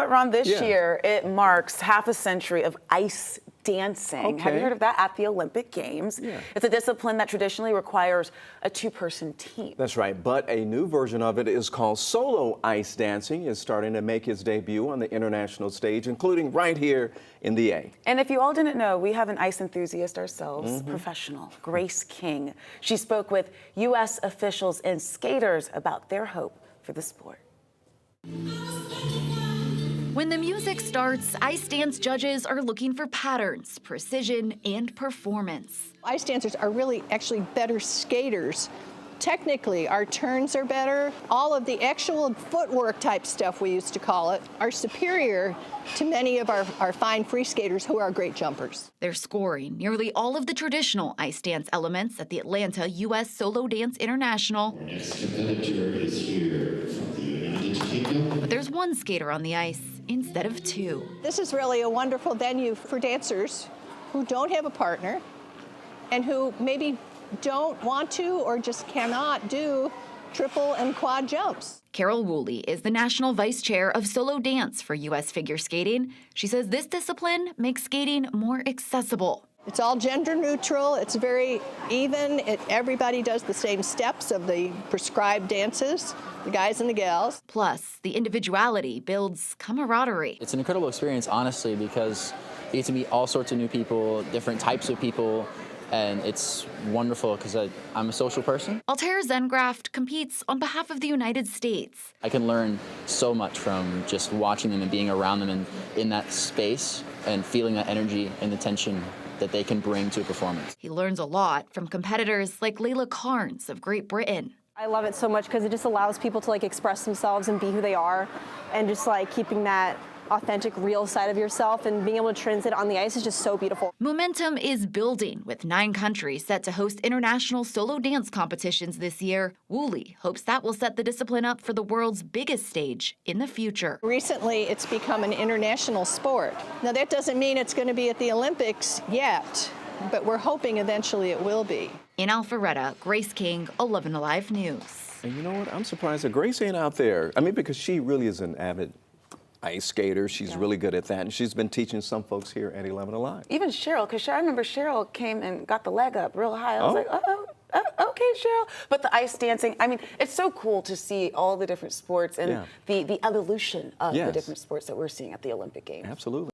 what, Ron? This year, it marks half a century of ice dancing. Have you heard of that? At the Olympic Games. It's a discipline that traditionally requires a two-person team. That's right, but a new version of it is called solo ice dancing. It's starting to make its debut on the international stage, including right here in the A. And if you all didn't know, we have an ice enthusiast ourselves, professional, Grace King. She spoke with U.S. officials and skaters about their hope for the sport. When the music starts, ice dance judges are looking for patterns, precision, and performance. Ice dancers are really actually better skaters. Technically, our turns are better. All of the actual footwork type stuff, we used to call it, are superior to many of our fine free skaters who are great jumpers. They're scoring nearly all of the traditional ice dance elements at the Atlanta U.S. Solo Dance International. Our next competitor is here from the United Kingdom. But there's one skater on the ice instead of two. This is really a wonderful venue for dancers who don't have a partner and who maybe don't want to or just cannot do triple and quad jumps. Carol Woolley is the National Vice Chair of Solo Dance for U.S. Figure Skating. She says this discipline makes skating more accessible. It's all gender neutral, it's very even, everybody does the same steps of the prescribed dances, the guys and the gals. Plus, the individuality builds camaraderie. It's an incredible experience, honestly, because you get to meet all sorts of new people, different types of people, and it's wonderful because I'm a social person. Altair Zengraft competes on behalf of the United States. I can learn so much from just watching them and being around them and in that space and feeling that energy and the tension that they can bring to a performance. He learns a lot from competitors like Layla Carnes of Great Britain. I love it so much because it just allows people to express themselves and be who they are, and just keeping that authentic, real side of yourself and being able to translate on the ice is just so beautiful. Momentum is building with 9 countries set to host international solo dance competitions this year. Woolley hopes that will set the discipline up for the world's biggest stage in the future. Recently, it's become an international sport. Now, that doesn't mean it's going to be at the Olympics yet, but we're hoping eventually it will be. In Alpharetta, Grace King, 11 Alive News. And you know what? I'm surprised that Grace ain't out there. I mean, because she really is an avid ice skater. She's really good at that, and she's been teaching some folks here at 11 Alive. Even Cheryl, because I remember Cheryl came and got the leg up real high. I was like, okay, Cheryl. But the ice dancing, I mean, it's so cool to see all the different sports and the evolution of the different sports that we're seeing at the Olympic Games. Absolutely.